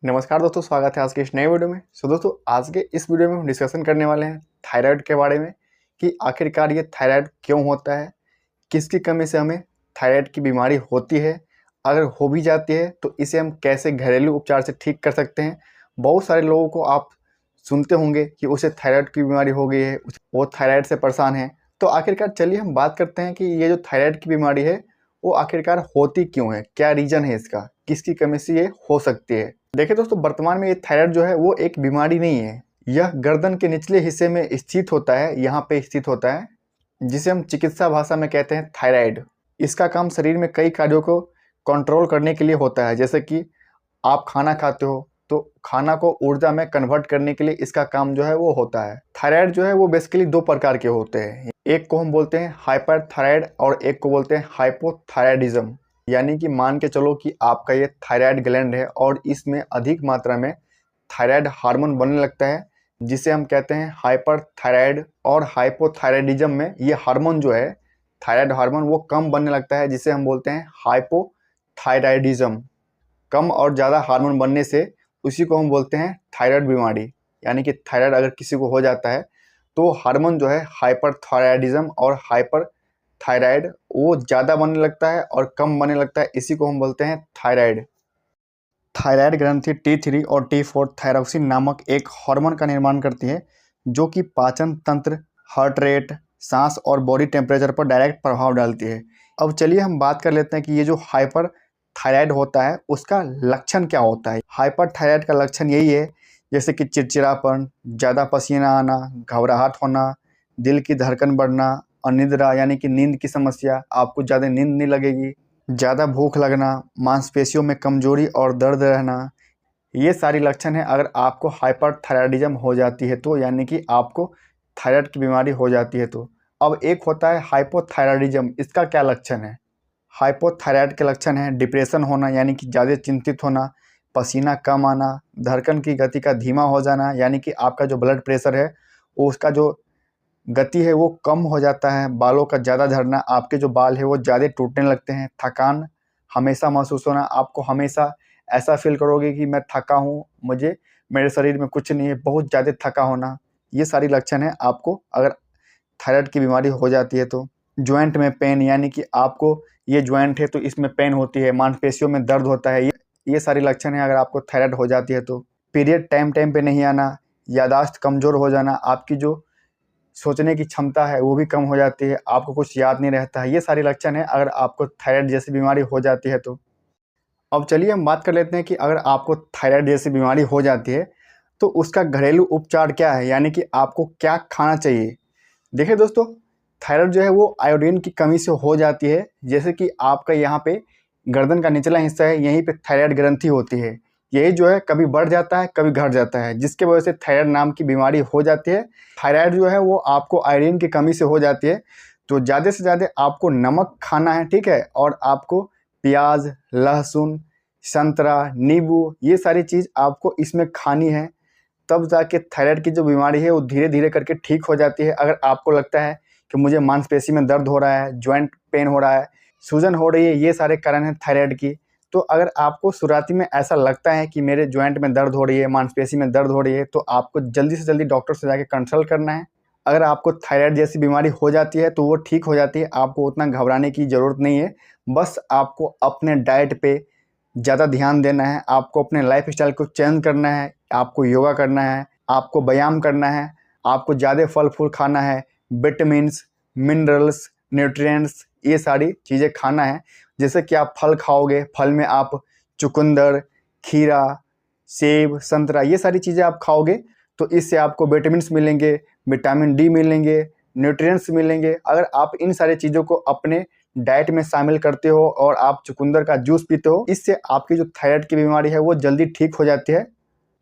नमस्कार दोस्तों, स्वागत है आज के इस नए वीडियो में। दोस्तों आज के इस वीडियो में हम डिस्कशन करने वाले हैं थायराइड के बारे में कि आखिरकार ये थायराइड क्यों होता है, किसकी कमी से हमें थायराइड की बीमारी होती है, अगर हो भी जाती है तो इसे हम कैसे घरेलू उपचार से ठीक कर सकते हैं। बहुत सारे लोगों को आप सुनते होंगे कि उसे थायराइड की बीमारी हो गई है, वो थायराइड से परेशान है। तो आखिरकार चलिए हम बात करते हैं कि ये जो थायराइड की बीमारी है वो आखिरकार होती क्यों है, क्या रीज़न है इसका, किसकी कमी से ये हो सकती है। देखिए दोस्तों, वर्तमान में ये थायराइड जो है वो एक बीमारी नहीं है। यह गर्दन के निचले हिस्से में स्थित होता है, यहाँ पे स्थित होता है, जिसे हम चिकित्सा भाषा में कहते हैं थायराइड। इसका काम शरीर में कई कार्यों को कंट्रोल करने के लिए होता है। जैसे कि आप खाना खाते हो तो खाना को ऊर्जा में कन्वर्ट करने के लिए इसका काम जो है वो होता है। थायराइड जो है वो बेसिकली दो प्रकार के होते हैं। एक को हम बोलते हैं हाइपरथायराइड और एक को बोलते हैं हाइपोथायराइडिज्म। यानी कि मान के चलो कि आपका ये थायराइड ग्लैंड है और इसमें अधिक मात्रा में थायराइड हार्मोन बनने लगता है, जिसे हम कहते हैं हाइपरथायराइड। और हाइपोथायराइडिज्म में ये हार्मोन जो है थायराइड हार्मोन वो कम बनने लगता है, जिसे हम बोलते हैं हाइपोथायराइडिज्म। कम और ज़्यादा हार्मोन बनने से उसी को हम बोलते हैं थायराइड बीमारी। यानी कि थायराइड अगर किसी को हो जाता है तो हार्मोन जो है हाइपरथायराइडिज्म और हाइपरथायराइड वो ज़्यादा बनने लगता है और कम बनने लगता है, इसी को हम बोलते हैं थायराइड। थायराइड ग्रंथि T3 और T4 थायरॉक्सिन नामक एक हार्मोन का निर्माण करती है, जो कि पाचन तंत्र, हार्ट रेट, सांस और बॉडी टेम्परेचर पर डायरेक्ट प्रभाव डालती है। अब चलिए हम बात कर लेते हैं कि ये जो हाइपर थायराइड होता है उसका लक्षण क्या होता है। हाइपर थायराइड का लक्षण यही है, जैसे कि चिड़चिड़ापन, ज़्यादा पसीना आना, घबराहट होना, दिल की धड़कन बढ़ना, अनिद्रा यानी कि नींद की समस्या, आपको ज़्यादा नींद नहीं लगेगी, ज़्यादा भूख लगना, मांसपेशियों में कमजोरी और दर्द रहना। ये सारी लक्षण है अगर आपको हाइपरथायराइडिज्म हो जाती है तो, यानी कि आपको थायराइड की बीमारी हो जाती है तो। अब एक होता है हाइपोथायराइडिज्म, इसका क्या लक्षण है। हाइपोथायराइड के लक्षण है डिप्रेशन होना, यानी कि ज़्यादा चिंतित होना, पसीना कम आना, धड़कन की गति का धीमा हो जाना, यानी कि आपका जो ब्लड प्रेशर है वो उसका जो गति है वो कम हो जाता है, बालों का ज़्यादा झड़ना, आपके जो बाल है वो ज़्यादा टूटने लगते हैं, थकान हमेशा महसूस होना, आपको हमेशा ऐसा फील करोगे कि मैं थका हूँ, मुझे मेरे शरीर में कुछ नहीं है, बहुत ज़्यादा थका होना। ये सारी लक्षण है आपको अगर थायराइड की बीमारी हो जाती है तो। जॉइंट में पेन, यानी कि आपको ये जॉइंट है तो इसमें पेन होती है, मांसपेशियों में दर्द होता है, ये सारी लक्षण है अगर आपको थायराइड हो जाती है तो। पीरियड टाइम टाइम पे नहीं आना, याददाश्त कमज़ोर हो जाना, आपकी जो सोचने की क्षमता है वो भी कम हो जाती है, आपको कुछ याद नहीं रहता है, ये सारे लक्षण है अगर आपको थायराइड जैसी बीमारी हो जाती है तो। अब चलिए हम बात कर लेते हैं कि अगर आपको थायराइड जैसी बीमारी हो जाती है तो उसका घरेलू उपचार क्या है, यानी कि आपको क्या खाना चाहिए। देखिए दोस्तों, थायराइड जो है वो आयोडीन की कमी से हो जाती है। जैसे कि आपका यहाँ पे गर्दन का निचला हिस्सा है, यहीं पे थायराइड ग्रंथि होती है, यही जो है कभी बढ़ जाता है कभी घट जाता है, जिसके वजह से थायराइड नाम की बीमारी हो जाती है। थायराइड जो है वो आपको आयोडीन की कमी से हो जाती है, तो ज़्यादा से ज़्यादा आपको नमक खाना है, ठीक है, और आपको प्याज, लहसुन, संतरा, नींबू, ये सारी चीज़ आपको इसमें खानी है, तब जाके थायराइड की जो बीमारी है वो धीरे धीरे करके ठीक हो जाती है। अगर आपको लगता है कि मुझे मांसपेशी में दर्द हो रहा है, जॉइंट पेन हो रहा है, सूजन हो रही है, ये सारे कारण हैं थायराइड की, तो अगर आपको शुरुआती में ऐसा लगता है कि मेरे जॉइंट में दर्द हो रही है, मांसपेशी में दर्द हो रही है, तो आपको जल्दी से जल्दी डॉक्टर से जाके कंसल्ट करना है। अगर आपको थायराइड जैसी बीमारी हो जाती है तो वो ठीक हो जाती है, आपको उतना घबराने की ज़रूरत नहीं है। बस आपको अपने डाइट पे ज़्यादा ध्यान देना है, आपको अपने लाइफस्टाइल को चेंज करना है, आपको योगा करना है, आपको व्यायाम करना है, आपको ज़्यादा फल फूल खाना है, विटामिन्स, मिनरल्स, न्यूट्रिएंट्स, ये सारी चीज़ें खाना है। जैसे कि आप फल खाओगे, फल में आप चुकंदर, खीरा, सेब, संतरा, ये सारी चीज़ें आप खाओगे तो इससे आपको विटामिन्स मिलेंगे, विटामिन डी मिलेंगे, न्यूट्रिएंट्स मिलेंगे। अगर आप इन सारी चीज़ों को अपने डाइट में शामिल करते हो और आप चुकंदर का जूस पीते हो, इससे आपकी जो थायराइड की बीमारी है वो जल्दी ठीक हो जाती है।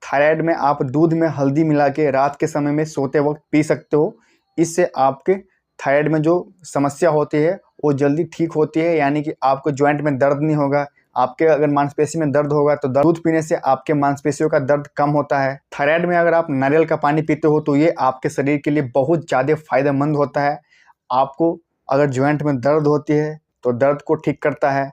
थायराइड में आप दूध में हल्दी मिला के रात के समय में सोते वक्त पी सकते हो, इससे आपके थायराइड में जो समस्या होती है वो जल्दी ठीक होती है, यानी कि आपको जॉइंट में दर्द नहीं होगा। आपके अगर मांसपेशी में दर्द होगा तो दूध पीने से आपके मांसपेशियों का दर्द कम होता है। थायराइड में अगर आप नारियल का पानी पीते हो तो ये आपके शरीर के लिए बहुत ज़्यादा फायदेमंद होता है। आपको अगर जॉइंट में दर्द होती है तो दर्द को ठीक करता है,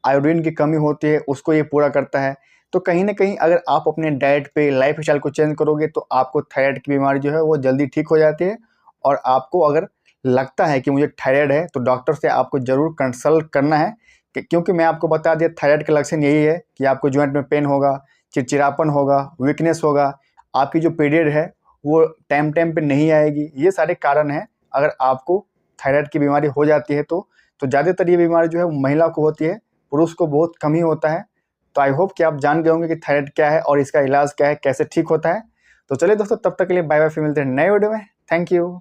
आयोडीन की कमी होती है उसको ये पूरा करता है। तो कहीं ना कहीं अगर आप अपने डाइट पे लाइफ स्टाइल को चेंज करोगे तो आपको थायराइड की बीमारी जो है वो जल्दी ठीक हो जाती है। और आपको अगर लगता है कि मुझे थायराइड है तो डॉक्टर से आपको ज़रूर कंसल्ट करना है क्योंकि मैं आपको बता दिया थायराइड का लक्षण यही है कि आपको जॉइंट में पेन होगा, चिड़चिड़ापन होगा, वीकनेस होगा, आपकी जो पीरियड है वो टाइम टाइम पे नहीं आएगी। ये सारे कारण हैं। अगर आपको थायराइड की बीमारी हो जाती है तो ज़्यादातर ये बीमारी जो है वो महिला को होती है, पुरुष को बहुत कम ही होता है। तो आई होप कि आप जान गए होंगे कि थायराइड क्या है और इसका इलाज क्या है, कैसे ठीक होता है। तो चलिए दोस्तों, तब तक के लिए बाय बाय, फिर मिलते हैं नए वीडियो में। Thank you.